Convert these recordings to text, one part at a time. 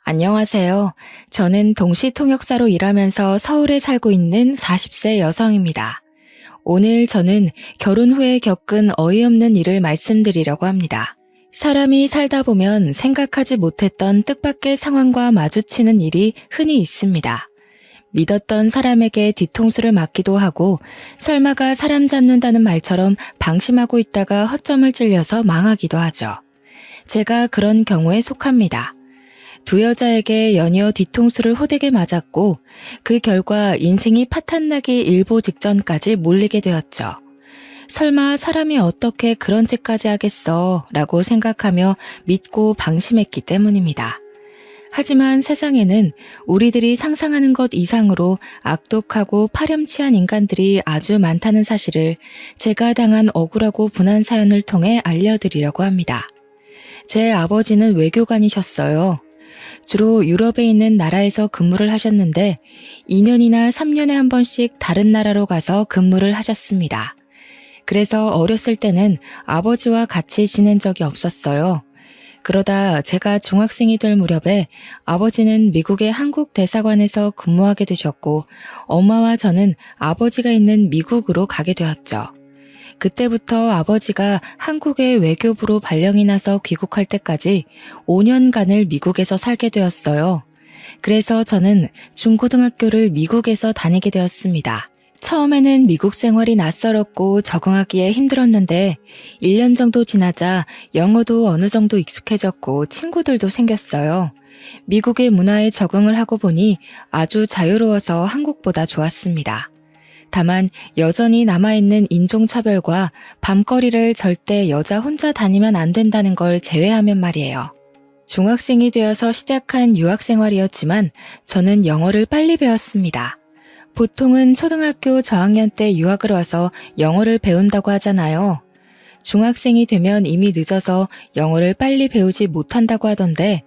안녕하세요. 저는 동시통역사로 일하면서 서울에 살고 있는 40세 여성입니다. 오늘 저는 결혼 후에 겪은 어이없는 일을 말씀드리려고 합니다. 사람이 살다 보면 생각하지 못했던 뜻밖의 상황과 마주치는 일이 흔히 있습니다. 믿었던 사람에게 뒤통수를 맞기도 하고 설마가 사람 잡는다는 말처럼 방심하고 있다가 허점을 찔려서 망하기도 하죠. 제가 그런 경우에 속합니다. 두 여자에게 연이어 뒤통수를 호되게 맞았고 그 결과 인생이 파탄나기 일보 직전까지 몰리게 되었죠. 설마 사람이 어떻게 그런 짓까지 하겠어 라고 생각하며 믿고 방심했기 때문입니다. 하지만 세상에는 우리들이 상상하는 것 이상으로 악독하고 파렴치한 인간들이 아주 많다는 사실을 제가 당한 억울하고 분한 사연을 통해 알려드리려고 합니다. 제 아버지는 외교관이셨어요. 주로 유럽에 있는 나라에서 근무를 하셨는데 2년이나 3년에 한 번씩 다른 나라로 가서 근무를 하셨습니다. 그래서 어렸을 때는 아버지와 같이 지낸 적이 없었어요. 그러다 제가 중학생이 될 무렵에 아버지는 미국의 한국 대사관에서 근무하게 되셨고 엄마와 저는 아버지가 있는 미국으로 가게 되었죠. 그때부터 아버지가 한국의 외교부로 발령이 나서 귀국할 때까지 5년간을 미국에서 살게 되었어요. 그래서 저는 중고등학교를 미국에서 다니게 되었습니다. 처음에는 미국 생활이 낯설었고 적응하기에 힘들었는데 1년 정도 지나자 영어도 어느 정도 익숙해졌고 친구들도 생겼어요. 미국의 문화에 적응을 하고 보니 아주 자유로워서 한국보다 좋았습니다. 다만 여전히 남아있는 인종차별과 밤거리를 절대 여자 혼자 다니면 안 된다는 걸 제외하면 말이에요. 중학생이 되어서 시작한 유학생활이었지만 저는 영어를 빨리 배웠습니다. 보통은 초등학교 저학년 때 유학을 와서 영어를 배운다고 하잖아요. 중학생이 되면 이미 늦어서 영어를 빨리 배우지 못한다고 하던데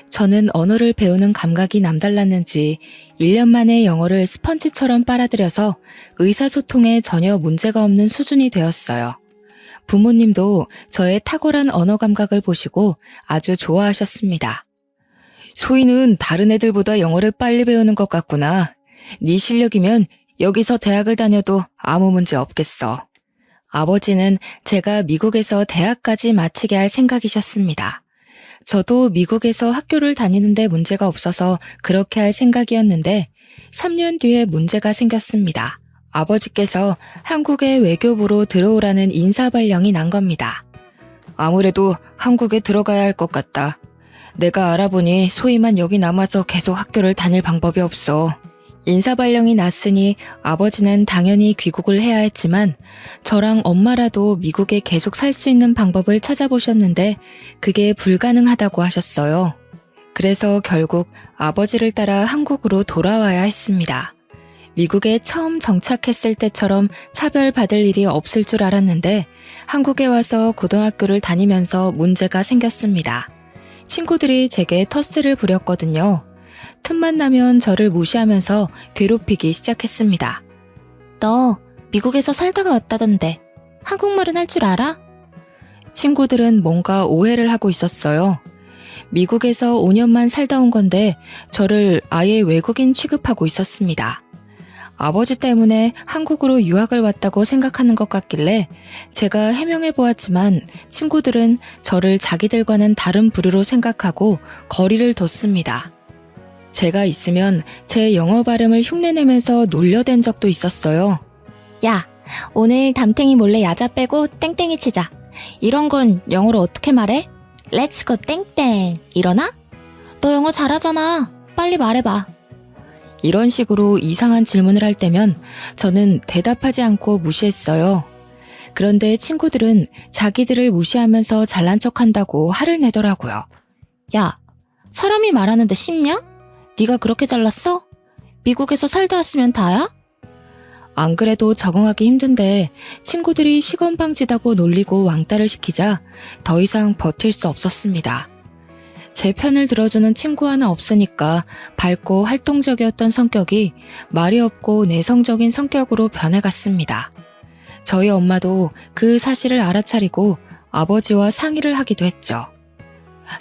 저는 언어를 배우는 감각이 남달랐는지 1년 만에 영어를 스펀지처럼 빨아들여서 의사소통에 전혀 문제가 없는 수준이 되었어요. 부모님도 저의 탁월한 언어 감각을 보시고 아주 좋아하셨습니다. 소희는 다른 애들보다 영어를 빨리 배우는 것 같구나. 네 실력이면 여기서 대학을 다녀도 아무 문제 없겠어. 아버지는 제가 미국에서 대학까지 마치게 할 생각이셨습니다. 저도 미국에서 학교를 다니는데 문제가 없어서 그렇게 할 생각이었는데 3년 뒤에 문제가 생겼습니다. 아버지께서 한국의 외교부로 들어오라는 인사발령이 난 겁니다. 아무래도 한국에 들어가야 할 것 같다. 내가 알아보니 소희만 여기 남아서 계속 학교를 다닐 방법이 없어. 인사발령이 났으니 아버지는 당연히 귀국을 해야 했지만 저랑 엄마라도 미국에 계속 살 수 있는 방법을 찾아보셨는데 그게 불가능하다고 하셨어요. 그래서 결국 아버지를 따라 한국으로 돌아와야 했습니다. 미국에 처음 정착했을 때처럼 차별받을 일이 없을 줄 알았는데 한국에 와서 고등학교를 다니면서 문제가 생겼습니다. 친구들이 제게 텃세를 부렸거든요. 틈만 나면 저를 무시하면서 괴롭히기 시작했습니다. 너 미국에서 살다가 왔다던데 한국말은 할 줄 알아? 친구들은 뭔가 오해를 하고 있었어요. 미국에서 5년만 살다 온 건데 저를 아예 외국인 취급하고 있었습니다. 아버지 때문에 한국으로 유학을 왔다고 생각하는 것 같길래 제가 해명해 보았지만 친구들은 저를 자기들과는 다른 부류로 생각하고 거리를 뒀습니다. 제가 있으면 제 영어 발음을 흉내내면서 놀려댄 적도 있었어요. 야, 오늘 담탱이 몰래 야자 빼고 땡땡이 치자. 이런 건 영어로 어떻게 말해? Let's go 땡땡. 이러나? 너 영어 잘하잖아. 빨리 말해봐. 이런 식으로 이상한 질문을 할 때면 저는 대답하지 않고 무시했어요. 그런데 친구들은 자기들을 무시하면서 잘난 척한다고 화를 내더라고요. 야, 사람이 말하는데 쉽냐? 네가 그렇게 잘났어? 미국에서 살다 왔으면 다야? 안 그래도 적응하기 힘든데 친구들이 시건방지다고 놀리고 왕따를 시키자 더 이상 버틸 수 없었습니다. 제 편을 들어주는 친구 하나 없으니까 밝고 활동적이었던 성격이 말이 없고 내성적인 성격으로 변해갔습니다. 저희 엄마도 그 사실을 알아차리고 아버지와 상의를 하기도 했죠.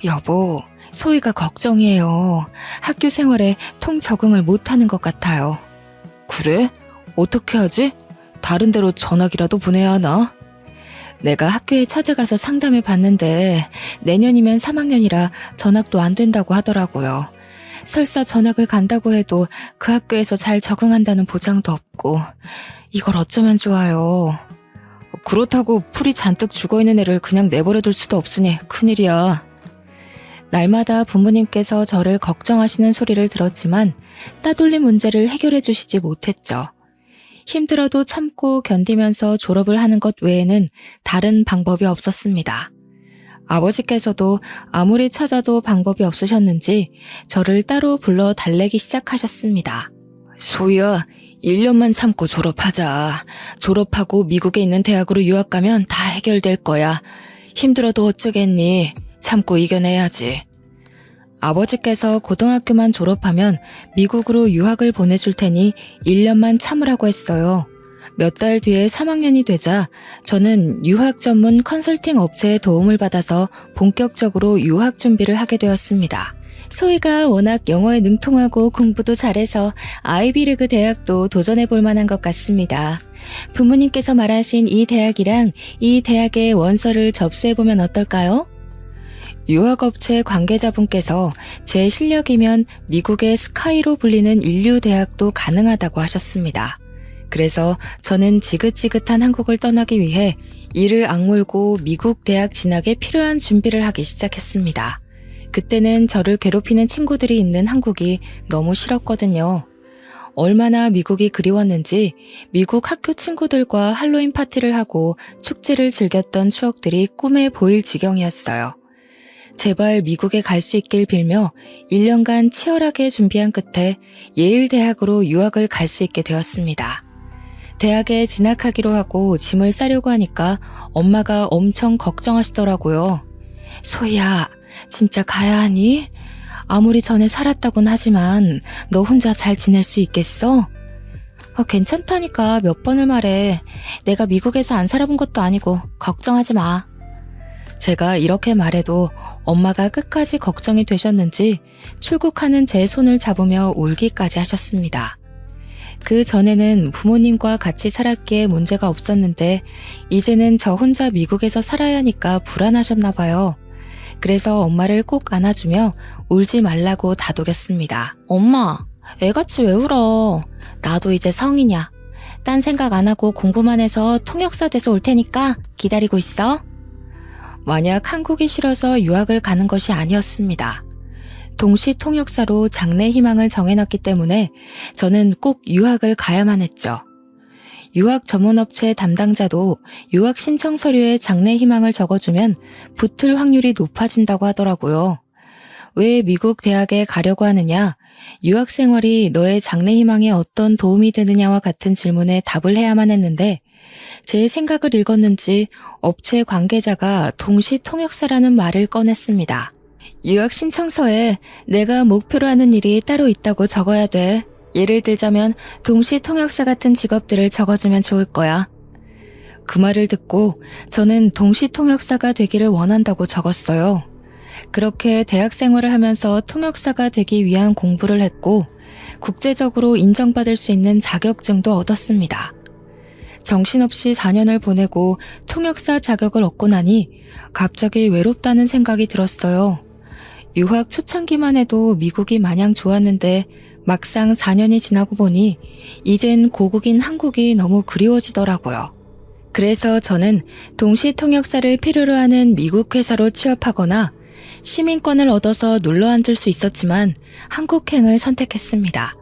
여보, 소희가 걱정이에요. 학교 생활에 통 적응을 못하는 것 같아요. 그래? 어떻게 하지? 다른 데로 전학이라도 보내야 하나? 내가 학교에 찾아가서 상담해 봤는데 내년이면 3학년이라 전학도 안 된다고 하더라고요. 설사 전학을 간다고 해도 그 학교에서 잘 적응한다는 보장도 없고 이걸 어쩌면 좋아요. 그렇다고 풀이 잔뜩 죽어있는 애를 그냥 내버려둘 수도 없으니 큰일이야. 날마다 부모님께서 저를 걱정하시는 소리를 들었지만 따돌림 문제를 해결해 주시지 못했죠. 힘들어도 참고 견디면서 졸업을 하는 것 외에는 다른 방법이 없었습니다. 아버지께서도 아무리 찾아도 방법이 없으셨는지 저를 따로 불러 달래기 시작하셨습니다. 소희야, 1년만 참고 졸업하자. 졸업하고 미국에 있는 대학으로 유학 가면 다 해결될 거야. 힘들어도 어쩌겠니? 참고 이겨내야지. 아버지께서 고등학교만 졸업하면 미국으로 유학을 보내줄 테니 1년만 참으라고 했어요. 몇 달 뒤에 3학년이 되자 저는 유학 전문 컨설팅 업체의 도움을 받아서 본격적으로 유학 준비를 하게 되었습니다. 소희가 워낙 영어에 능통하고 공부도 잘해서 아이비리그 대학도 도전해 볼 만한 것 같습니다. 부모님께서 말하신 이 대학이랑 이 대학의 원서를 접수해 보면 어떨까요? 유학업체 관계자분께서 제 실력이면 미국의 스카이로 불리는 인류대학도 가능하다고 하셨습니다. 그래서 저는 지긋지긋한 한국을 떠나기 위해 이를 악물고 미국 대학 진학에 필요한 준비를 하기 시작했습니다. 그때는 저를 괴롭히는 친구들이 있는 한국이 너무 싫었거든요. 얼마나 미국이 그리웠는지 미국 학교 친구들과 할로윈 파티를 하고 축제를 즐겼던 추억들이 꿈에 보일 지경이었어요. 제발 미국에 갈 수 있길 빌며 1년간 치열하게 준비한 끝에 예일대학으로 유학을 갈 수 있게 되었습니다. 대학에 진학하기로 하고 짐을 싸려고 하니까 엄마가 엄청 걱정하시더라고요. 소희야, 진짜 가야 하니? 아무리 전에 살았다곤 하지만 너 혼자 잘 지낼 수 있겠어? 괜찮다니까 몇 번을 말해. 내가 미국에서 안 살아본 것도 아니고 걱정하지 마. 제가 이렇게 말해도 엄마가 끝까지 걱정이 되셨는지 출국하는 제 손을 잡으며 울기까지 하셨습니다. 그 전에는 부모님과 같이 살았기에 문제가 없었는데 이제는 저 혼자 미국에서 살아야 하니까 불안하셨나 봐요. 그래서 엄마를 꼭 안아주며 울지 말라고 다독였습니다. 엄마, 애같이 왜 울어? 나도 이제 성인이야. 딴 생각 안 하고 공부만 해서 통역사 돼서 올 테니까 기다리고 있어. 만약 한국이 싫어서 유학을 가는 것이 아니었습니다. 동시 통역사로 장래 희망을 정해놨기 때문에 저는 꼭 유학을 가야만 했죠. 유학 전문업체 담당자도 유학 신청 서류에 장래 희망을 적어주면 붙을 확률이 높아진다고 하더라고요. 왜 미국 대학에 가려고 하느냐, 유학 생활이 너의 장래 희망에 어떤 도움이 되느냐와 같은 질문에 답을 해야만 했는데 제 생각을 읽었는지 업체 관계자가 동시 통역사라는 말을 꺼냈습니다. 유학 신청서에 내가 목표로 하는 일이 따로 있다고 적어야 돼. 예를 들자면 동시 통역사 같은 직업들을 적어주면 좋을 거야. 그 말을 듣고 저는 동시 통역사가 되기를 원한다고 적었어요. 그렇게 대학 생활을 하면서 통역사가 되기 위한 공부를 했고 국제적으로 인정받을 수 있는 자격증도 얻었습니다. 정신없이 4년을 보내고 통역사 자격을 얻고 나니 갑자기 외롭다는 생각이 들었어요. 유학 초창기만 해도 미국이 마냥 좋았는데 막상 4년이 지나고 보니 이젠 고국인 한국이 너무 그리워지더라고요. 그래서 저는 동시 통역사를 필요로 하는 미국 회사로 취업하거나 시민권을 얻어서 눌러앉을 수 있었지만 한국행을 선택했습니다.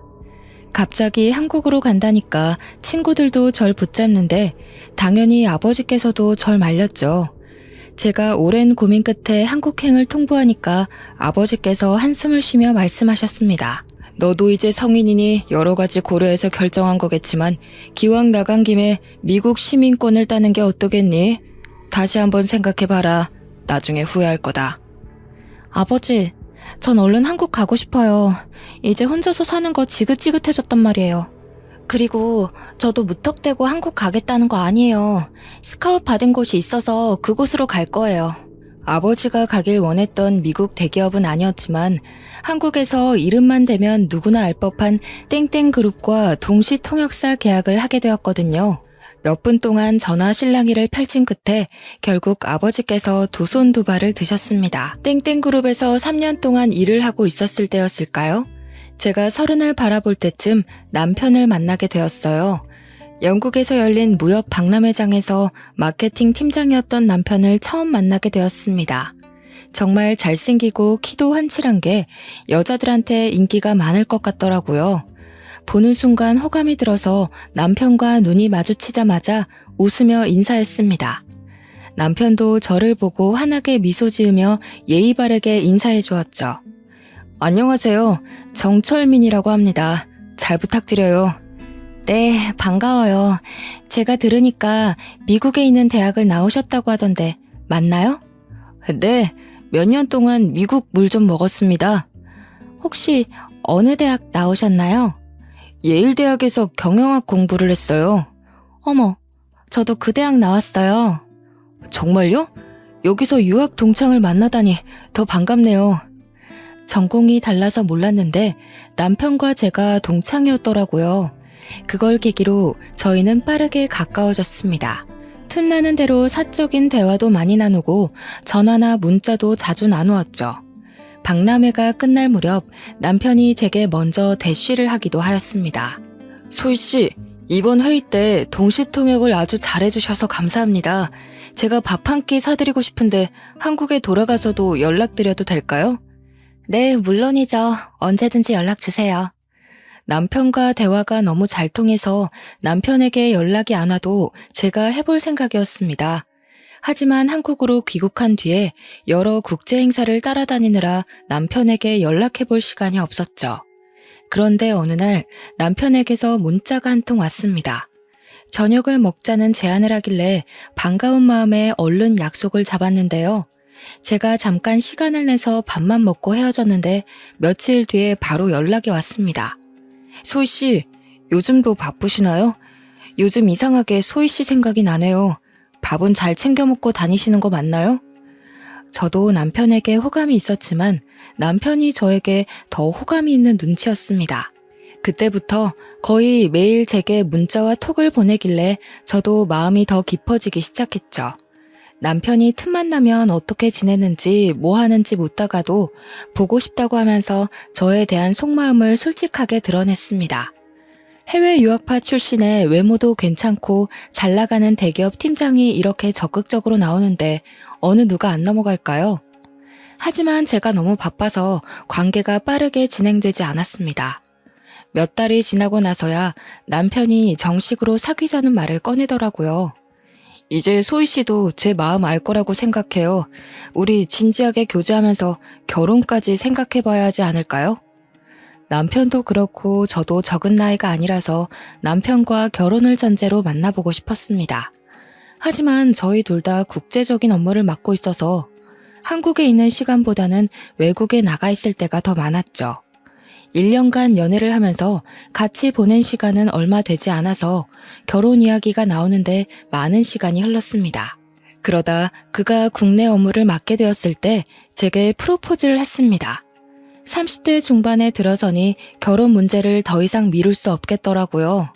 갑자기 한국으로 간다니까 친구들도 절 붙잡는데 당연히 아버지께서도 절 말렸죠. 제가 오랜 고민 끝에 한국행을 통보하니까 아버지께서 한숨을 쉬며 말씀하셨습니다. 너도 이제 성인이니 여러 가지 고려해서 결정한 거겠지만 기왕 나간 김에 미국 시민권을 따는 게 어떠겠니? 다시 한번 생각해봐라. 나중에 후회할 거다. 아버지, 전 얼른 한국 가고 싶어요. 이제 혼자서 사는 거 지긋지긋해졌단 말이에요. 그리고 저도 무턱대고 한국 가겠다는 거 아니에요. 스카웃 받은 곳이 있어서 그곳으로 갈 거예요. 아버지가 가길 원했던 미국 대기업은 아니었지만 한국에서 이름만 대면 누구나 알 법한 땡땡그룹과 동시 통역사 계약을 하게 되었거든요. 몇 분 동안 전화 실랑이를 펼친 끝에 결국 아버지께서 두 손 두 발을 드셨습니다. 땡땡그룹에서 3년 동안 일을 하고 있었을 때였을까요? 제가 30을 바라볼 때쯤 남편을 만나게 되었어요. 영국에서 열린 무역 박람회장에서 마케팅 팀장이었던 남편을 처음 만나게 되었습니다. 정말 잘생기고 키도 한칠한 게 여자들한테 인기가 많을 것 같더라고요. 보는 순간 호감이 들어서 남편과 눈이 마주치자마자 웃으며 인사했습니다. 남편도 저를 보고 환하게 미소 지으며 예의 바르게 인사해 주었죠. 안녕하세요. 정철민이라고 합니다. 잘 부탁드려요. 네, 반가워요. 제가 들으니까 미국에 있는 대학을 나오셨다고 하던데 맞나요? 네, 몇 년 동안 미국 물 좀 먹었습니다. 혹시 어느 대학 나오셨나요? 예일대학에서 경영학 공부를 했어요. 어머, 저도 그 대학 나왔어요. 정말요? 여기서 유학 동창을 만나다니 더 반갑네요. 전공이 달라서 몰랐는데 남편과 제가 동창이었더라고요. 그걸 계기로 저희는 빠르게 가까워졌습니다. 틈나는 대로 사적인 대화도 많이 나누고 전화나 문자도 자주 나누었죠. 박람회가 끝날 무렵 남편이 제게 먼저 대쉬를 하기도 하였습니다. 소희씨, 이번 회의 때 동시통역을 아주 잘해주셔서 감사합니다. 제가 밥 한 끼 사드리고 싶은데 한국에 돌아가서도 연락드려도 될까요? 네, 물론이죠. 언제든지 연락 주세요. 남편과 대화가 너무 잘 통해서 남편에게 연락이 안 와도 제가 해볼 생각이었습니다. 하지만 한국으로 귀국한 뒤에 여러 국제 행사를 따라다니느라 남편에게 연락해볼 시간이 없었죠. 그런데 어느 날 남편에게서 문자가 한 통 왔습니다. 저녁을 먹자는 제안을 하길래 반가운 마음에 얼른 약속을 잡았는데요. 제가 잠깐 시간을 내서 밥만 먹고 헤어졌는데 며칠 뒤에 바로 연락이 왔습니다. 소희씨, 요즘도 바쁘시나요? 요즘 이상하게 소희씨 생각이 나네요. 밥은 잘 챙겨 먹고 다니시는 거 맞나요? 저도 남편에게 호감이 있었지만 남편이 저에게 더 호감이 있는 눈치였습니다. 그때부터 거의 매일 제게 문자와 톡을 보내길래 저도 마음이 더 깊어지기 시작했죠. 남편이 틈만 나면 어떻게 지내는지 뭐 하는지 묻다가도 보고 싶다고 하면서 저에 대한 속마음을 솔직하게 드러냈습니다. 해외 유학파 출신의 외모도 괜찮고 잘 나가는 대기업 팀장이 이렇게 적극적으로 나오는데 어느 누가 안 넘어갈까요? 하지만 제가 너무 바빠서 관계가 빠르게 진행되지 않았습니다. 몇 달이 지나고 나서야 남편이 정식으로 사귀자는 말을 꺼내더라고요. 이제 소희 씨도 제 마음 알 거라고 생각해요. 우리 진지하게 교제하면서 결혼까지 생각해봐야 하지 않을까요? 남편도 그렇고 저도 적은 나이가 아니라서 남편과 결혼을 전제로 만나보고 싶었습니다. 하지만 저희 둘 다 국제적인 업무를 맡고 있어서 한국에 있는 시간보다는 외국에 나가 있을 때가 더 많았죠. 1년간 연애를 하면서 같이 보낸 시간은 얼마 되지 않아서 결혼 이야기가 나오는데 많은 시간이 흘렀습니다. 그러다 그가 국내 업무를 맡게 되었을 때 제게 프로포즈를 했습니다. 30대 중반에 들어서니 결혼 문제를 더 이상 미룰 수 없겠더라고요.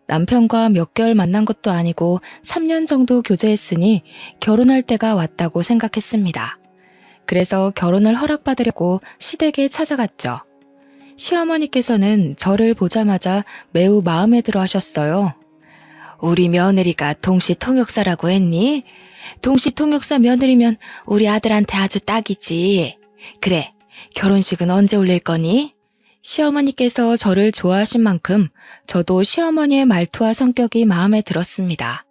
남편과 몇 개월 만난 것도 아니고 3년 정도 교제했으니 결혼할 때가 왔다고 생각했습니다. 그래서 결혼을 허락받으려고 시댁에 찾아갔죠. 시어머니께서는 저를 보자마자 매우 마음에 들어 하셨어요. 우리 며느리가 동시통역사라고 했니? 동시통역사 며느리면 우리 아들한테 아주 딱이지. 그래, 결혼식은 언제 올릴 거니? 시어머니께서 저를 좋아하신 만큼 저도 시어머니의 말투와 성격이 마음에 들었습니다.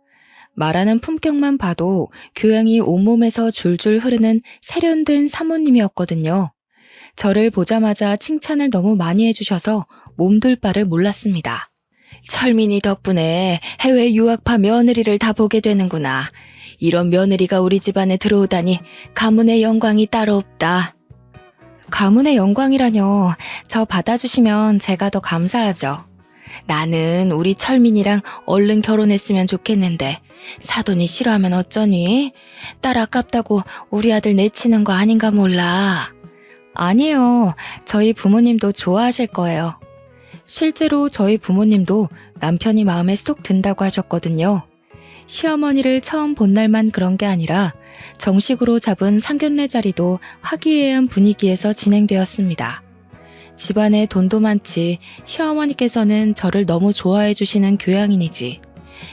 말하는 품격만 봐도 교양이 온몸에서 줄줄 흐르는 세련된 사모님이었거든요. 저를 보자마자 칭찬을 너무 많이 해주셔서 몸둘 바를 몰랐습니다. 철민이 덕분에 해외 유학파 며느리를 다 보게 되는구나. 이런 며느리가 우리 집안에 들어오다니 가문의 영광이 따로 없다. 가문의 영광이라뇨. 저 받아주시면 제가 더 감사하죠. 나는 우리 철민이랑 얼른 결혼했으면 좋겠는데 사돈이 싫어하면 어쩌니? 딸 아깝다고 우리 아들 내치는 거 아닌가 몰라. 아니에요. 저희 부모님도 좋아하실 거예요. 실제로 저희 부모님도 남편이 마음에 쏙 든다고 하셨거든요. 시어머니를 처음 본 날만 그런 게 아니라 정식으로 잡은 상견례 자리도 화기애애한 분위기에서 진행되었습니다. 집안에 돈도 많지 시어머니께서는 저를 너무 좋아해 주시는 교양인이지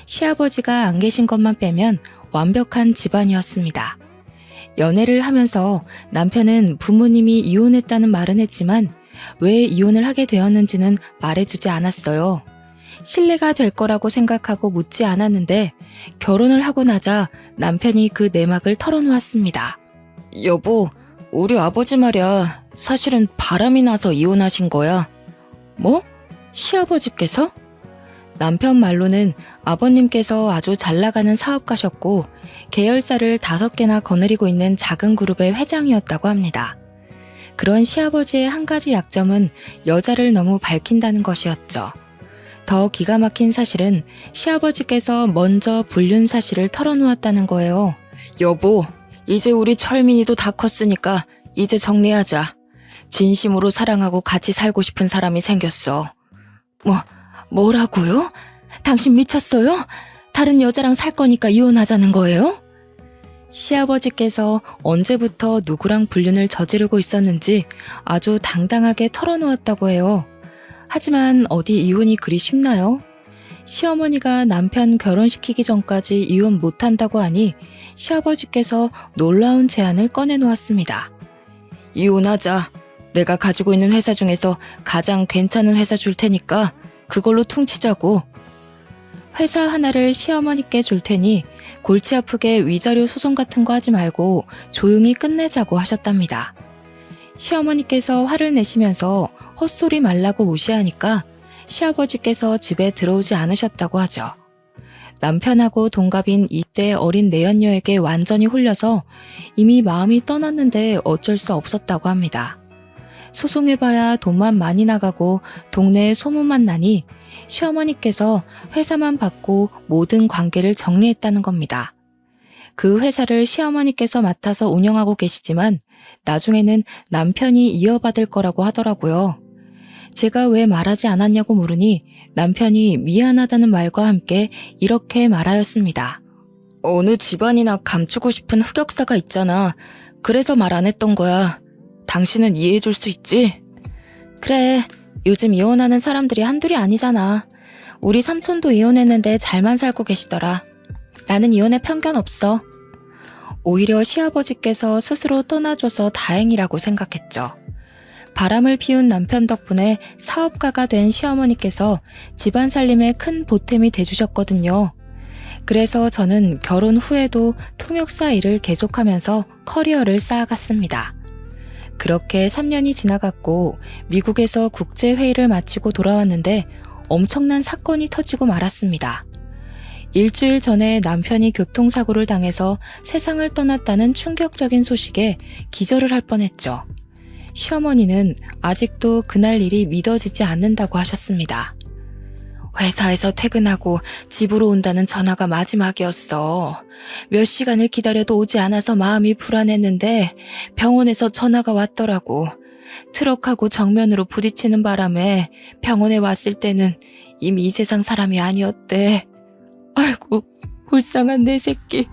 시아버지가 안 계신 것만 빼면 완벽한 집안이었습니다. 연애를 하면서 남편은 부모님이 이혼했다는 말은 했지만 왜 이혼을 하게 되었는지는 말해주지 않았어요. 신뢰가 될 거라고 생각하고 묻지 않았는데 결혼을 하고 나자 남편이 그 내막을 털어놓았습니다. 여보, 우리 아버지 말이야. 사실은 바람이 나서 이혼하신 거야. 뭐? 시아버지께서? 남편 말로는 아버님께서 아주 잘 나가는 사업가셨고 계열사를 5개나 거느리고 있는 작은 그룹의 회장이었다고 합니다. 그런 시아버지의 한 가지 약점은 여자를 너무 밝힌다는 것이었죠. 더 기가 막힌 사실은 시아버지께서 먼저 불륜 사실을 털어놓았다는 거예요. 여보, 이제 우리 철민이도 다 컸으니까 이제 정리하자. 진심으로 사랑하고 같이 살고 싶은 사람이 생겼어. 뭐라고요? 당신 미쳤어요? 다른 여자랑 살 거니까 이혼하자는 거예요? 시아버지께서 언제부터 누구랑 불륜을 저지르고 있었는지 아주 당당하게 털어놓았다고 해요. 하지만 어디 이혼이 그리 쉽나요? 시어머니가 남편 결혼시키기 전까지 이혼 못한다고 하니 시아버지께서 놀라운 제안을 꺼내놓았습니다. 이혼하자. 내가 가지고 있는 회사 중에서 가장 괜찮은 회사 줄 테니까 그걸로 퉁치자고. 회사 하나를 시어머니께 줄 테니 골치 아프게 위자료 소송 같은 거 하지 말고 조용히 끝내자고 하셨답니다. 시어머니께서 화를 내시면서 헛소리 말라고 무시하니까 시아버지께서 집에 들어오지 않으셨다고 하죠. 남편하고 동갑인 이때 어린 내연녀에게 완전히 홀려서 이미 마음이 떠났는데 어쩔 수 없었다고 합니다. 소송해봐야 돈만 많이 나가고 동네에 소문만 나니 시어머니께서 회사만 받고 모든 관계를 정리했다는 겁니다. 그 회사를 시어머니께서 맡아서 운영하고 계시지만 나중에는 남편이 이어받을 거라고 하더라고요. 제가 왜 말하지 않았냐고 물으니 남편이 미안하다는 말과 함께 이렇게 말하였습니다. 어느 집안이나 감추고 싶은 흑역사가 있잖아. 그래서 말 안 했던 거야. 당신은 이해해 줄 수 있지? 그래, 요즘 이혼하는 사람들이 한둘이 아니잖아. 우리 삼촌도 이혼했는데 잘만 살고 계시더라. 나는 이혼에 편견 없어. 오히려 시아버지께서 스스로 떠나줘서 다행이라고 생각했죠. 바람을 피운 남편 덕분에 사업가가 된 시어머니께서 집안 살림에 큰 보탬이 돼주셨거든요. 그래서 저는 결혼 후에도 통역사 일을 계속하면서 커리어를 쌓아갔습니다. 그렇게 3년이 지나갔고 미국에서 국제회의를 마치고 돌아왔는데 엄청난 사건이 터지고 말았습니다. 일주일 전에 남편이 교통사고를 당해서 세상을 떠났다는 충격적인 소식에 기절을 할 뻔했죠. 시어머니는 아직도 그날 일이 믿어지지 않는다고 하셨습니다. 회사에서 퇴근하고 집으로 온다는 전화가 마지막이었어. 몇 시간을 기다려도 오지 않아서 마음이 불안했는데 병원에서 전화가 왔더라고. 트럭하고 정면으로 부딪히는 바람에 병원에 왔을 때는 이미 이 세상 사람이 아니었대. 아이고, 불쌍한 내 새끼.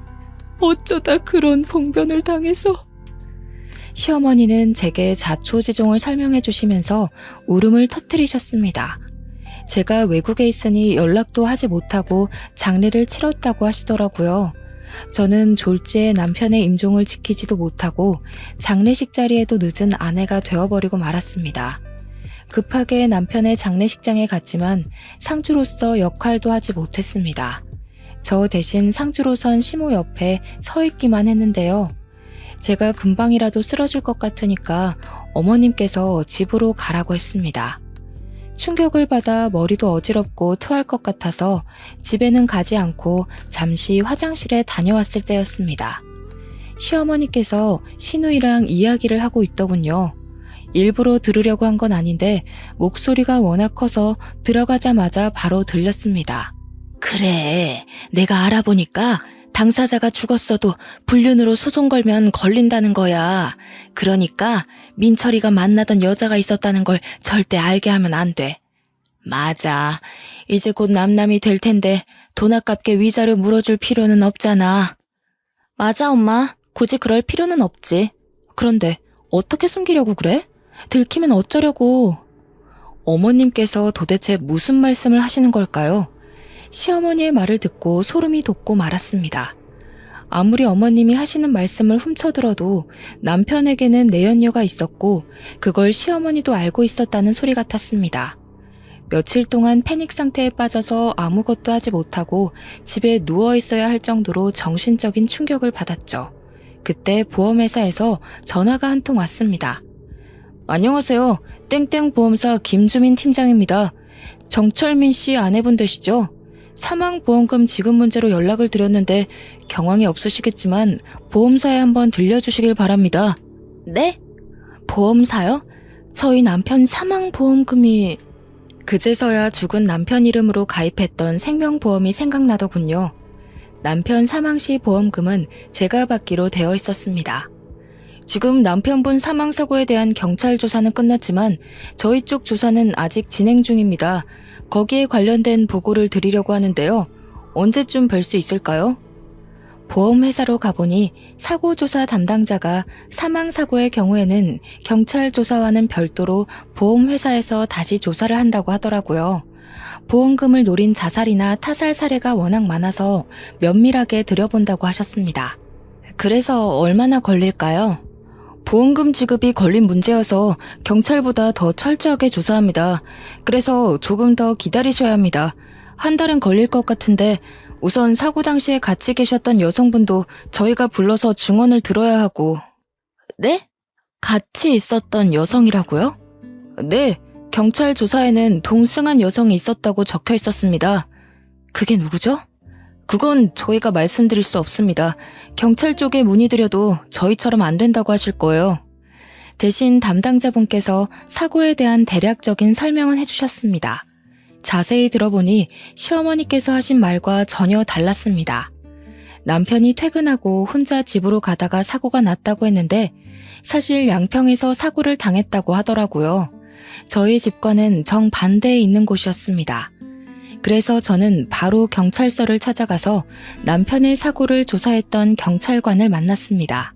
어쩌다 그런 봉변을 당해서. 시어머니는 제게 자초지종을 설명해 주시면서 울음을 터뜨리셨습니다. 제가 외국에 있으니 연락도 하지 못하고 장례를 치렀다고 하시더라고요. 저는 졸지에 남편의 임종을 지키지도 못하고 장례식 자리에도 늦은 아내가 되어버리고 말았습니다. 급하게 남편의 장례식장에 갔지만 상주로서 역할도 하지 못했습니다. 저 대신 상주로선 시모 옆에 서 있기만 했는데요. 제가 금방이라도 쓰러질 것 같으니까 어머님께서 집으로 가라고 했습니다. 충격을 받아 머리도 어지럽고 토할 것 같아서 집에는 가지 않고 잠시 화장실에 다녀왔을 때였습니다. 시어머니께서 시누이랑 이야기를 하고 있더군요. 일부러 들으려고 한 건 아닌데 목소리가 워낙 커서 들어가자마자 바로 들렸습니다. 그래, 내가 알아보니까 당사자가 죽었어도 불륜으로 소송 걸면 걸린다는 거야. 그러니까 민철이가 만나던 여자가 있었다는 걸 절대 알게 하면 안 돼. 맞아. 이제 곧 남남이 될 텐데 돈 아깝게 위자료 물어줄 필요는 없잖아. 맞아, 엄마. 굳이 그럴 필요는 없지. 그런데 어떻게 숨기려고 그래? 들키면 어쩌려고. 어머님께서 도대체 무슨 말씀을 하시는 걸까요? 시어머니의 말을 듣고 소름이 돋고 말았습니다. 아무리 어머님이 하시는 말씀을 훔쳐들어도 남편에게는 내연녀가 있었고 그걸 시어머니도 알고 있었다는 소리 같았습니다. 며칠 동안 패닉 상태에 빠져서 아무것도 하지 못하고 집에 누워 있어야 할 정도로 정신적인 충격을 받았죠. 그때 보험회사에서 전화가 한 통 왔습니다. 안녕하세요. 땡땡 보험사 김주민 팀장입니다. 정철민 씨 아내분 되시죠? 사망보험금 지급 문제로 연락을 드렸는데 경황이 없으시겠지만 보험사에 한번 들려주시길 바랍니다. 네? 보험사요? 저희 남편 사망보험금이... 그제서야 죽은 남편 이름으로 가입했던 생명보험이 생각나더군요. 남편 사망 시 보험금은 제가 받기로 되어 있었습니다. 지금 남편분 사망사고에 대한 경찰 조사는 끝났지만 저희 쪽 조사는 아직 진행 중입니다. 거기에 관련된 보고를 드리려고 하는데요. 언제쯤 뵐 수 있을까요? 보험회사로 가보니 사고조사 담당자가 사망사고의 경우에는 경찰 조사와는 별도로 보험회사에서 다시 조사를 한다고 하더라고요. 보험금을 노린 자살이나 타살 사례가 워낙 많아서 면밀하게 들여본다고 하셨습니다. 그래서 얼마나 걸릴까요? 보험금 지급이 걸린 문제여서 경찰보다 더 철저하게 조사합니다. 그래서 조금 더 기다리셔야 합니다. 한 달은 걸릴 것 같은데 우선 사고 당시에 같이 계셨던 여성분도 저희가 불러서 증언을 들어야 하고. 네? 같이 있었던 여성이라고요? 네, 경찰 조사에는 동승한 여성이 있었다고 적혀 있었습니다. 그게 누구죠? 그건 저희가 말씀드릴 수 없습니다. 경찰 쪽에 문의드려도 저희처럼 안 된다고 하실 거예요. 대신 담당자분께서 사고에 대한 대략적인 설명은 해주셨습니다. 자세히 들어보니 시어머니께서 하신 말과 전혀 달랐습니다. 남편이 퇴근하고 혼자 집으로 가다가 사고가 났다고 했는데 사실 양평에서 사고를 당했다고 하더라고요. 저희 집과는 정반대에 있는 곳이었습니다. 그래서 저는 바로 경찰서를 찾아가서 남편의 사고를 조사했던 경찰관을 만났습니다.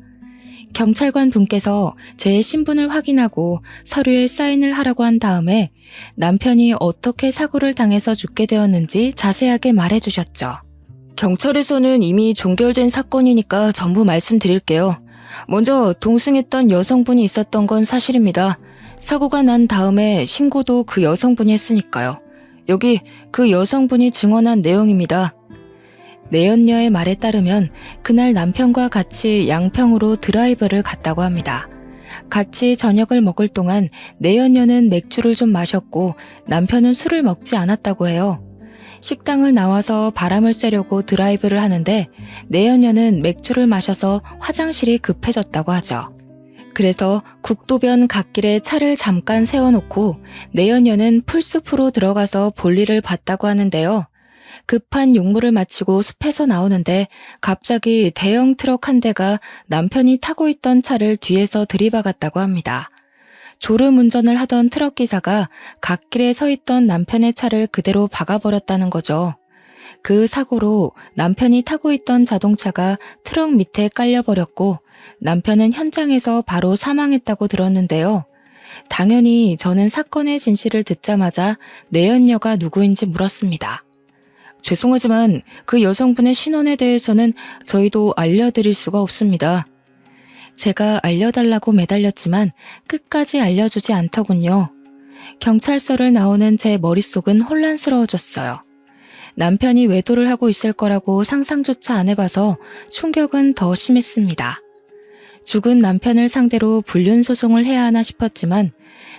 경찰관 분께서 제 신분을 확인하고 서류에 사인을 하라고 한 다음에 남편이 어떻게 사고를 당해서 죽게 되었는지 자세하게 말해주셨죠. 경찰에서는 이미 종결된 사건이니까 전부 말씀드릴게요. 먼저 동승했던 여성분이 있었던 건 사실입니다. 사고가 난 다음에 신고도 그 여성분이 했으니까요. 여기 그 여성분이 증언한 내용입니다. 내연녀의 말에 따르면 그날 남편과 같이 양평으로 드라이브를 갔다고 합니다. 같이 저녁을 먹을 동안 내연녀는 맥주를 좀 마셨고 남편은 술을 먹지 않았다고 해요. 식당을 나와서 바람을 쐬려고 드라이브를 하는데 내연녀는 맥주를 마셔서 화장실이 급해졌다고 하죠. 그래서 국도변 갓길에 차를 잠깐 세워놓고 내연녀는 풀숲으로 들어가서 볼일을 봤다고 하는데요. 급한 용무를 마치고 숲에서 나오는데 갑자기 대형 트럭 한 대가 남편이 타고 있던 차를 뒤에서 들이박았다고 합니다. 졸음 운전을 하던 트럭 기사가 갓길에 서 있던 남편의 차를 그대로 박아버렸다는 거죠. 그 사고로 남편이 타고 있던 자동차가 트럭 밑에 깔려버렸고 남편은 현장에서 바로 사망했다고 들었는데요. 당연히 저는 사건의 진실을 듣자마자 내연녀가 누구인지 물었습니다. 죄송하지만 그 여성분의 신원에 대해서는 저희도 알려드릴 수가 없습니다. 제가 알려달라고 매달렸지만 끝까지 알려주지 않더군요. 경찰서를 나오는 제 머릿속은 혼란스러워졌어요. 남편이 외도를 하고 있을 거라고 상상조차 안 해봐서 충격은 더 심했습니다. 죽은 남편을 상대로 불륜소송을 해야 하나 싶었지만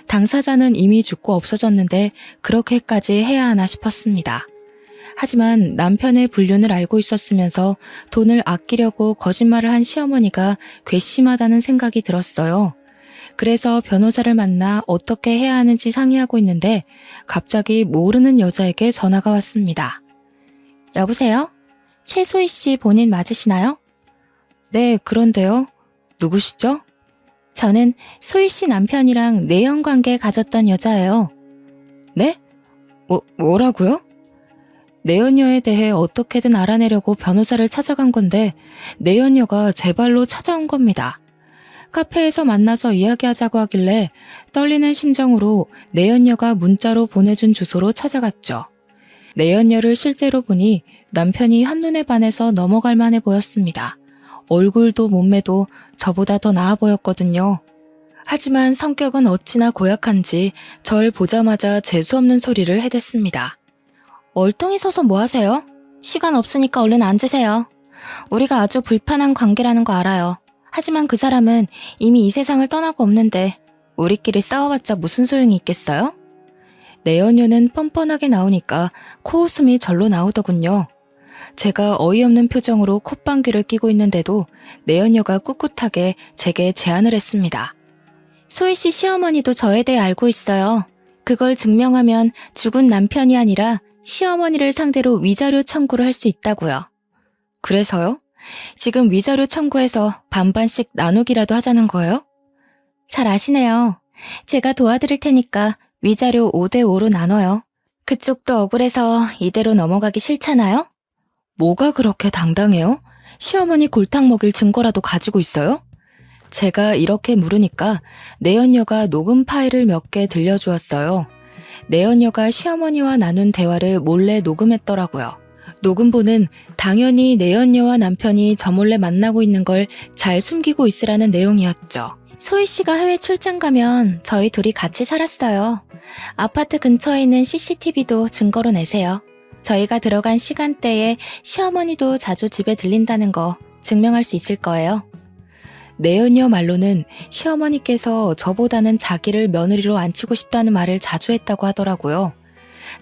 당사자는 이미 죽고 없어졌는데 그렇게까지 해야 하나 싶었습니다. 하지만 남편의 불륜을 알고 있었으면서 돈을 아끼려고 거짓말을 한 시어머니가 괘씸하다는 생각이 들었어요. 그래서 변호사를 만나 어떻게 해야 하는지 상의하고 있는데 갑자기 모르는 여자에게 전화가 왔습니다. 여보세요? 최소희 씨 본인 맞으시나요? 네, 그런데요. 누구시죠? 저는 소희 씨 남편이랑 내연 관계 가졌던 여자예요. 네? 뭐라고요? 내연녀에 대해 어떻게든 알아내려고 변호사를 찾아간 건데 내연녀가 제 발로 찾아온 겁니다. 카페에서 만나서 이야기하자고 하길래 떨리는 심정으로 내연녀가 문자로 보내준 주소로 찾아갔죠. 내연녀를 실제로 보니 남편이 한눈에 반해서 넘어갈 만해 보였습니다. 얼굴도 몸매도 저보다 더 나아 보였거든요. 하지만 성격은 어찌나 고약한지 절 보자마자 재수없는 소리를 해댔습니다. 멀뚱히 서서 뭐 하세요? 시간 없으니까 얼른 앉으세요. 우리가 아주 불편한 관계라는 거 알아요. 하지만 그 사람은 이미 이 세상을 떠나고 없는데 우리끼리 싸워봤자 무슨 소용이 있겠어요? 내연녀는 뻔뻔하게 나오니까 코웃음이 절로 나오더군요. 제가 어이없는 표정으로 콧방귀를 뀌고 있는데도 내연녀가 꿋꿋하게 제게 제안을 했습니다. 소희 씨 시어머니도 저에 대해 알고 있어요. 그걸 증명하면 죽은 남편이 아니라 시어머니를 상대로 위자료 청구를 할 수 있다고요. 그래서요? 지금 위자료 청구해서 반반씩 나누기라도 하자는 거예요? 잘 아시네요. 제가 도와드릴 테니까 위자료 5대5로 나눠요. 그쪽도 억울해서 이대로 넘어가기 싫잖아요? 뭐가 그렇게 당당해요? 시어머니 골탕 먹일 증거라도 가지고 있어요? 제가 이렇게 물으니까 내연녀가 녹음 파일을 몇 개 들려주었어요. 내연녀가 시어머니와 나눈 대화를 몰래 녹음했더라고요. 녹음본은 당연히 내연녀와 남편이 저 몰래 만나고 있는 걸 잘 숨기고 있으라는 내용이었죠. 소희 씨가 해외 출장 가면 저희 둘이 같이 살았어요. 아파트 근처에 있는 CCTV도 증거로 내세요. 저희가 들어간 시간대에 시어머니도 자주 집에 들린다는 거 증명할 수 있을 거예요. 내연녀 말로는 시어머니께서 저보다는 자기를 며느리로 앉히고 싶다는 말을 자주 했다고 하더라고요.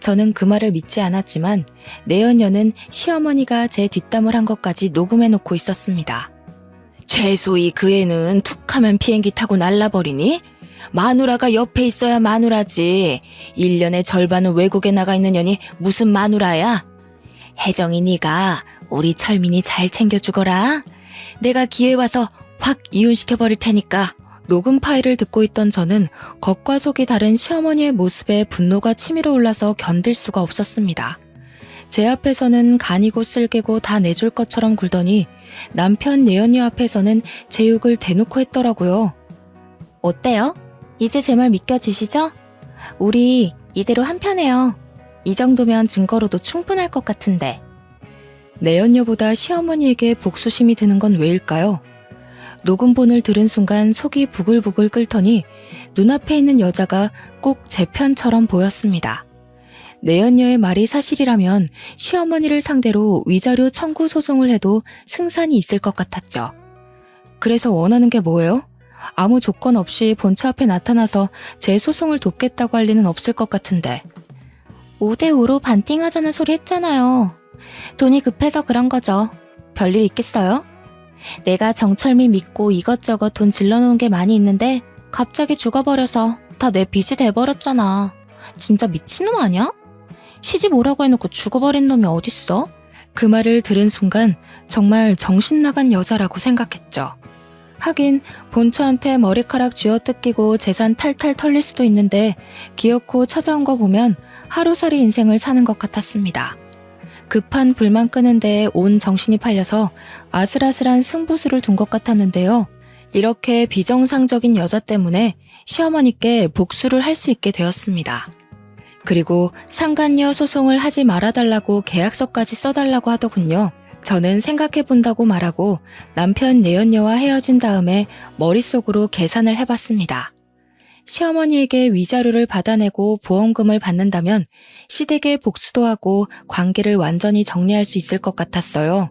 저는 그 말을 믿지 않았지만 내연녀는 시어머니가 제 뒷담을 한 것까지 녹음해놓고 있었습니다. 최소희 그 애는 툭하면 비행기 타고 날라버리니? 마누라가 옆에 있어야 마누라지. 1년의 절반은 외국에 나가 있는 년이 무슨 마누라야? 혜정이 네가 우리 철민이 잘 챙겨주거라. 내가 기회 와서 확 이혼시켜버릴 테니까. 녹음 파일을 듣고 있던 저는 겉과 속이 다른 시어머니의 모습에 분노가 치밀어 올라서 견딜 수가 없었습니다. 제 앞에서는 간이고 쓸개고 다 내줄 것처럼 굴더니 남편 내연녀 앞에서는 제 욕을 대놓고 했더라고요. 어때요? 이제 제 말 믿겨지시죠? 우리 이대로 한편해요. 이 정도면 증거로도 충분할 것 같은데. 내연녀보다 시어머니에게 복수심이 드는 건 왜일까요? 녹음본을 들은 순간 속이 부글부글 끓더니 눈앞에 있는 여자가 꼭 제 편처럼 보였습니다. 내연녀의 말이 사실이라면 시어머니를 상대로 위자료 청구 소송을 해도 승산이 있을 것 같았죠. 그래서 원하는 게 뭐예요? 아무 조건 없이 본처 앞에 나타나서 제 소송을 돕겠다고 할 리는 없을 것 같은데. 5대5로 반띵하자는 소리 했잖아요. 돈이 급해서 그런 거죠. 별일 있겠어요? 내가 정철민 믿고 이것저것 돈 질러놓은 게 많이 있는데 갑자기 죽어버려서 다 내 빚이 돼버렸잖아. 진짜 미친놈 아니야? 시집 오라고 해놓고 죽어버린 놈이 어딨어? 그 말을 들은 순간 정말 정신 나간 여자라고 생각했죠. 하긴 본처한테 머리카락 쥐어뜯기고 재산 탈탈 털릴 수도 있는데 기어코 찾아온 거 보면 하루살이 인생을 사는 것 같았습니다. 급한 불만 끄는 데에 온 정신이 팔려서 아슬아슬한 승부수를 둔 것 같았는데요. 이렇게 비정상적인 여자 때문에 시어머니께 복수를 할 수 있게 되었습니다. 그리고 상간녀 소송을 하지 말아달라고 계약서까지 써달라고 하더군요. 저는 생각해본다고 말하고 남편 내연녀와 헤어진 다음에 머릿속으로 계산을 해봤습니다. 시어머니에게 위자료를 받아내고 보험금을 받는다면 시댁에 복수도 하고 관계를 완전히 정리할 수 있을 것 같았어요.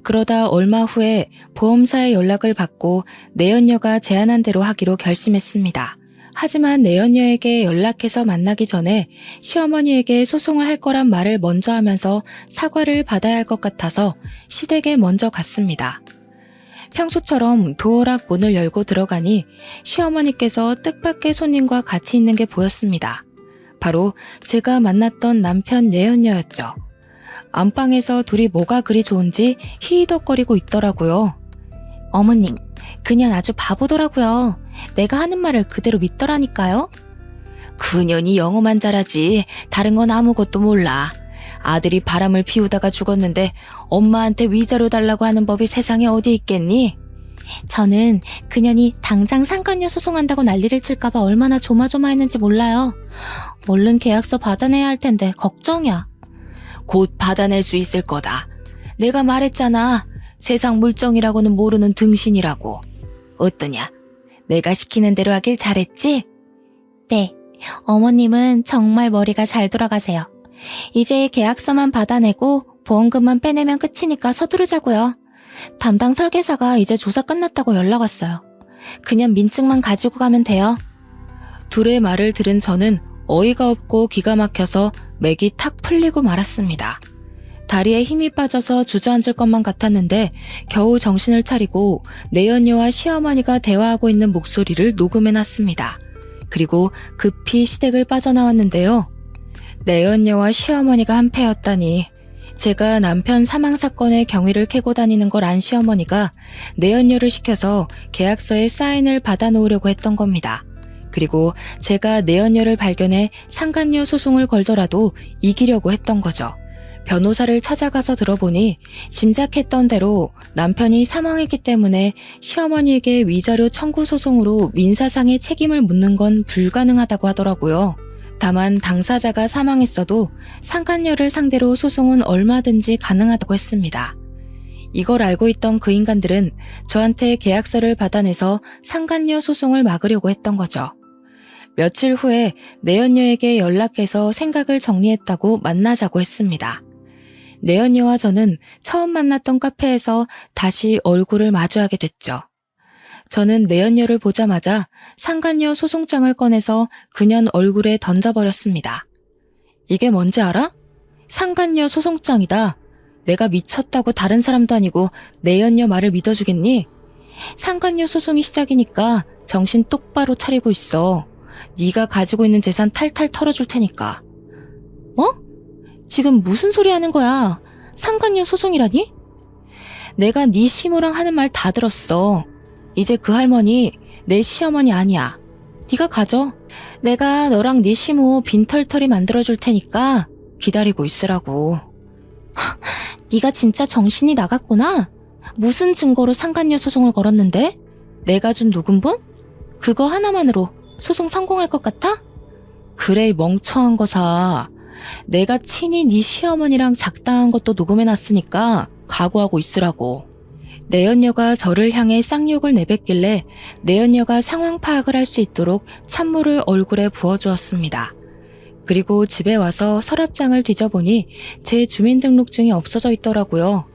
그러다 얼마 후에 보험사의 연락을 받고 내연녀가 제안한 대로 하기로 결심했습니다. 하지만 내연녀에게 연락해서 만나기 전에 시어머니에게 소송을 할 거란 말을 먼저 하면서 사과를 받아야 할 것 같아서 시댁에 먼저 갔습니다. 평소처럼 도어락 문을 열고 들어가니 시어머니께서 뜻밖의 손님과 같이 있는 게 보였습니다. 바로 제가 만났던 남편 내연녀였죠. 안방에서 둘이 뭐가 그리 좋은지 히히덕거리고 있더라고요. 어머님, 그년 아주 바보더라고요. 내가 하는 말을 그대로 믿더라니까요. 그년이 영어만 잘하지 다른 건 아무것도 몰라. 아들이 바람을 피우다가 죽었는데 엄마한테 위자료 달라고 하는 법이 세상에 어디 있겠니? 저는 그년이 당장 상간녀 소송한다고 난리를 칠까봐 얼마나 조마조마했는지 몰라요. 얼른 계약서 받아내야 할 텐데 걱정이야. 곧 받아낼 수 있을 거다. 내가 말했잖아. 세상 물정이라고는 모르는 등신이라고. 어떠냐? 내가 시키는 대로 하길 잘했지? 네, 어머님은 정말 머리가 잘 돌아가세요. 이제 계약서만 받아내고 보험금만 빼내면 끝이니까 서두르자고요. 담당 설계사가 이제 조사 끝났다고 연락 왔어요. 그냥 민증만 가지고 가면 돼요. 둘의 말을 들은 저는 어이가 없고 기가 막혀서 맥이 탁 풀리고 말았습니다. 다리에 힘이 빠져서 주저앉을 것만 같았는데 겨우 정신을 차리고 내연녀와 시어머니가 대화하고 있는 목소리를 녹음해놨습니다. 그리고 급히 시댁을 빠져나왔는데요. 내연녀와 시어머니가 한패였다니. 제가 남편 사망 사건의 경위를 캐고 다니는 걸 안 시어머니가 내연녀를 시켜서 계약서에 사인을 받아놓으려고 했던 겁니다. 그리고 제가 내연녀를 발견해 상간녀 소송을 걸더라도 이기려고 했던 거죠. 변호사를 찾아가서 들어보니 짐작했던 대로 남편이 사망했기 때문에 시어머니에게 위자료 청구 소송으로 민사상의 책임을 묻는 건 불가능하다고 하더라고요. 다만 당사자가 사망했어도 상간녀를 상대로 소송은 얼마든지 가능하다고 했습니다. 이걸 알고 있던 그 인간들은 저한테 계약서를 받아내서 상간녀 소송을 막으려고 했던 거죠. 며칠 후에 내연녀에게 연락해서 생각을 정리했다고 만나자고 했습니다. 내연녀와 저는 처음 만났던 카페에서 다시 얼굴을 마주하게 됐죠. 저는 내연녀를 보자마자 상간녀 소송장을 꺼내서 그년 얼굴에 던져버렸습니다. 이게 뭔지 알아? 상간녀 소송장이다. 내가 미쳤다고 다른 사람도 아니고 내연녀 말을 믿어주겠니? 상간녀 소송이 시작이니까 정신 똑바로 차리고 있어. 네가 가지고 있는 재산 탈탈 털어줄 테니까. 뭐? 지금 무슨 소리 하는 거야? 상간녀 소송이라니? 내가 네 시모랑 하는 말 다 들었어. 이제 그 할머니 내 시어머니 아니야. 네가 가져. 내가 너랑 네 시모 빈털터리 만들어줄 테니까 기다리고 있으라고. 네가 진짜 정신이 나갔구나. 무슨 증거로 상간녀 소송을 걸었는데? 내가 준 녹음본? 그거 하나만으로 소송 성공할 것 같아? 그래, 이 멍청한 거사. 내가 친히 네 시어머니랑 작당한 것도 녹음해놨으니까 각오하고 있으라고. 내연녀가 저를 향해 쌍욕을 내뱉길래 내연녀가 상황 파악을 할 수 있도록 찬물을 얼굴에 부어주었습니다. 그리고 집에 와서 서랍장을 뒤져보니 제 주민등록증이 없어져 있더라고요.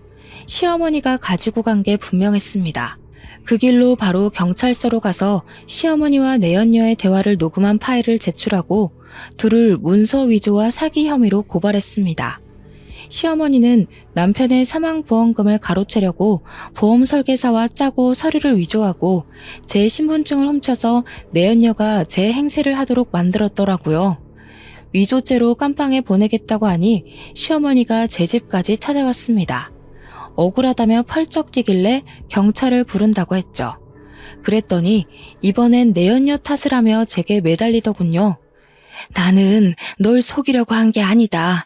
시어머니가 가지고 간 게 분명했습니다. 그 길로 바로 경찰서로 가서 시어머니와 내연녀의 대화를 녹음한 파일을 제출하고 둘을 문서 위조와 사기 혐의로 고발했습니다. 시어머니는 남편의 사망보험금을 가로채려고 보험 설계사와 짜고 서류를 위조하고 제 신분증을 훔쳐서 내연녀가 제 행세를 하도록 만들었더라고요. 위조죄로 깜빵에 보내겠다고 하니 시어머니가 제 집까지 찾아왔습니다. 억울하다며 펄쩍 뛰길래 경찰을 부른다고 했죠. 그랬더니 이번엔 내연녀 탓을 하며 제게 매달리더군요. 나는 널 속이려고 한 게 아니다.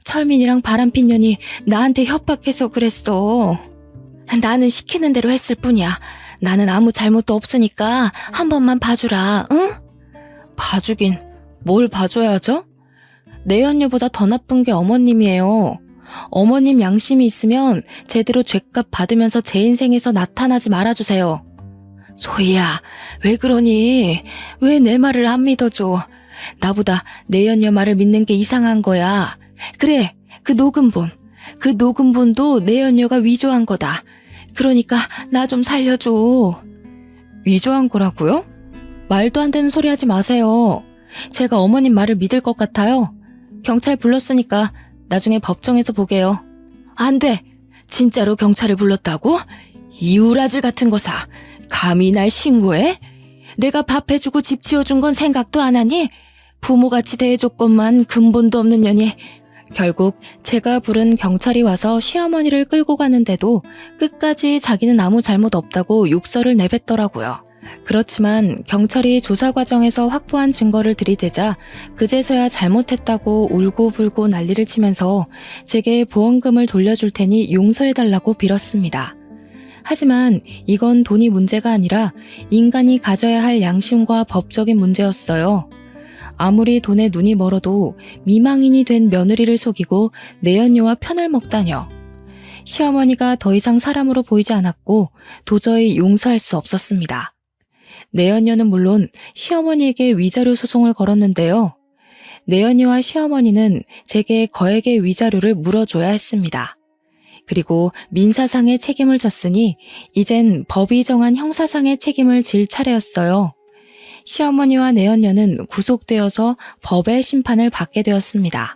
철민이랑 바람핀 년이 나한테 협박해서 그랬어. 나는 시키는 대로 했을 뿐이야. 나는 아무 잘못도 없으니까 한 번만 봐주라, 응? 봐주긴 뭘 봐줘야죠? 내연녀보다 더 나쁜 게 어머님이에요. 어머님 양심이 있으면 제대로 죗값 받으면서 제 인생에서 나타나지 말아주세요. 소희야, 왜 그러니? 왜 내 말을 안 믿어줘? 나보다 내연녀 말을 믿는 게 이상한 거야. 그래, 그 녹음본도 내연녀가 위조한 거다. 그러니까 나 좀 살려줘. 위조한 거라고요? 말도 안 되는 소리 하지 마세요. 제가 어머님 말을 믿을 것 같아요. 경찰 불렀으니까 나중에 법정에서 보게요. 안 돼. 진짜로 경찰을 불렀다고? 이 우라질 같은 거사. 감히 날 신고해? 내가 밥 해주고 집 지어준 건 생각도 안 하니? 부모같이 대해줬건만 근본도 없는 년이. 결국 제가 부른 경찰이 와서 시어머니를 끌고 가는데도 끝까지 자기는 아무 잘못 없다고 욕설을 내뱉더라고요. 그렇지만 경찰이 조사 과정에서 확보한 증거를 들이대자 그제서야 잘못했다고 울고불고 난리를 치면서 제게 보험금을 돌려줄 테니 용서해달라고 빌었습니다. 하지만 이건 돈이 문제가 아니라 인간이 가져야 할 양심과 법적인 문제였어요. 아무리 돈에 눈이 멀어도 미망인이 된 며느리를 속이고 내연녀와 편을 먹다녀. 시어머니가 더 이상 사람으로 보이지 않았고 도저히 용서할 수 없었습니다. 내연녀는 물론 시어머니에게 위자료 소송을 걸었는데요. 내연녀와 시어머니는 제게 거액의 위자료를 물어줘야 했습니다. 그리고 민사상의 책임을 졌으니 이젠 법이 정한 형사상의 책임을 질 차례였어요. 시어머니와 내연녀는 구속되어서 법의 심판을 받게 되었습니다.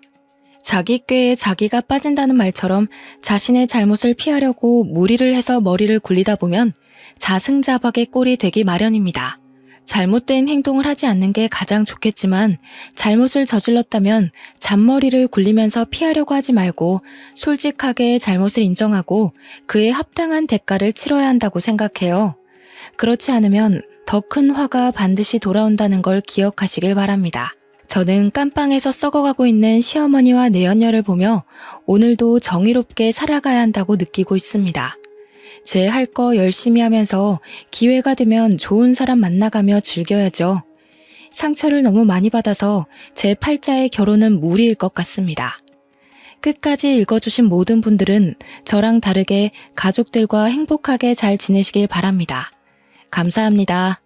자기 꾀에 자기가 빠진다는 말처럼 자신의 잘못을 피하려고 무리를 해서 머리를 굴리다 보면 자승자박의 꼴이 되기 마련입니다. 잘못된 행동을 하지 않는 게 가장 좋겠지만 잘못을 저질렀다면 잔머리를 굴리면서 피하려고 하지 말고 솔직하게 잘못을 인정하고 그에 합당한 대가를 치러야 한다고 생각해요. 그렇지 않으면 더 큰 화가 반드시 돌아온다는 걸 기억하시길 바랍니다. 저는 깜빵에서 썩어가고 있는 시어머니와 내연녀를 보며 오늘도 정의롭게 살아가야 한다고 느끼고 있습니다. 제 할 거 열심히 하면서 기회가 되면 좋은 사람 만나가며 즐겨야죠. 상처를 너무 많이 받아서 제 팔자의 결혼은 무리일 것 같습니다. 끝까지 읽어주신 모든 분들은 저랑 다르게 가족들과 행복하게 잘 지내시길 바랍니다. 감사합니다.